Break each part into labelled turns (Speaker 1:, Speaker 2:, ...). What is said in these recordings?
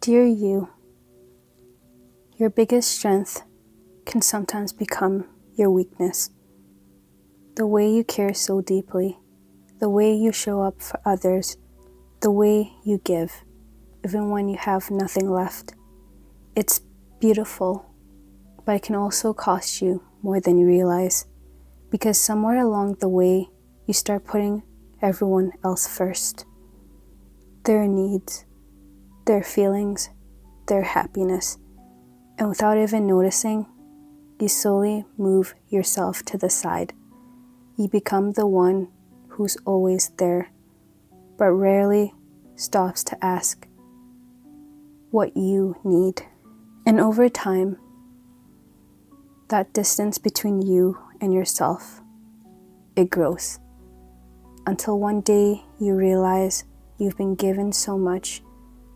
Speaker 1: Dear you, your biggest strength can sometimes become your weakness. The way you care so deeply, the way you show up for others, the way you give, even when you have nothing left. It's beautiful, but it can also cost you more than you realize, because somewhere along the way, you start putting everyone else first. Their needs, their feelings, their happiness, and without even noticing, you slowly move yourself to the side. You become the one who's always there, but rarely stops to ask what you need. And over time, that distance between you and yourself, it grows. Until one day you realize you've been given so much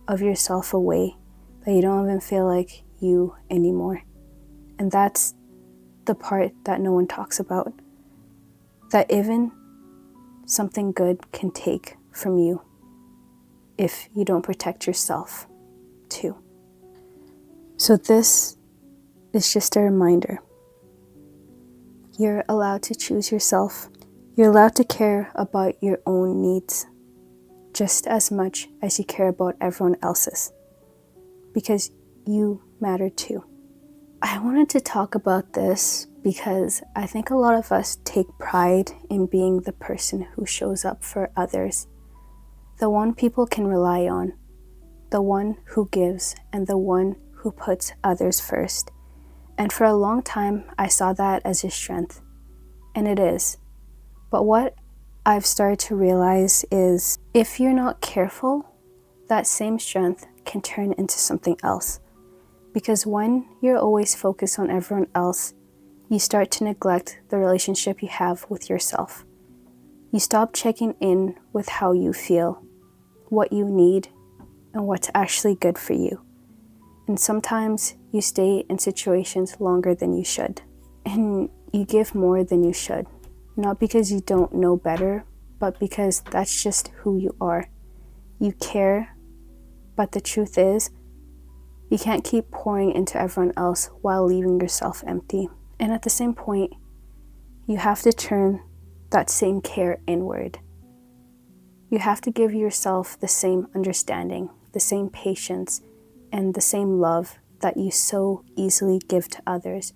Speaker 1: of yourself away that you don't even feel like you anymore. And that's the part that no one talks about. That even something good can take from you if you don't protect yourself too. So this is just a reminder. You're allowed to choose yourself. You're allowed to care about your own needs just as much as you care about everyone else's, because you matter too. I wanted to talk about this because I think a lot of us take pride in being the person who shows up for others, the one people can rely on, the one who gives, and the one who puts others first. And for a long time, I saw that as a strength, and it is. But what I've started to realize is if you're not careful, that same strength can turn into something else. Because when you're always focused on everyone else, you start to neglect the relationship you have with yourself. You stop checking in with how you feel, what you need, and what's actually good for you. And sometimes you stay in situations longer than you should. And you give more than you should. Not because you don't know better, but because that's just who you are. You care, but the truth is, you can't keep pouring into everyone else while leaving yourself empty. And at the same point, you have to turn that same care inward. You have to give yourself the same understanding, the same patience, and the same love that you so easily give to others.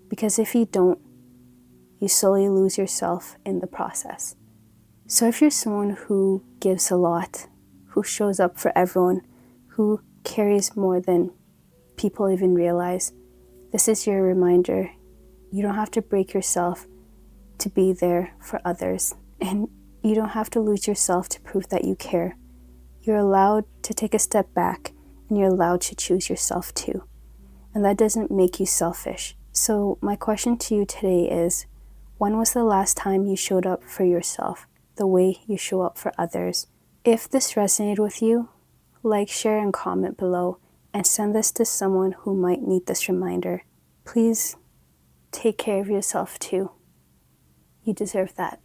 Speaker 1: Because if you don't, you slowly lose yourself in the process. So if you're someone who gives a lot, who shows up for everyone, who carries more than people even realize, this is your reminder. You don't have to break yourself to be there for others. And you don't have to lose yourself to prove that you care. You're allowed to take a step back, and you're allowed to choose yourself too. And that doesn't make you selfish. So my question to you today is, when was the last time you showed up for yourself the way you show up for others? If this resonated with you, like, share, and comment below, and send this to someone who might need this reminder. Please take care of yourself too. You deserve that.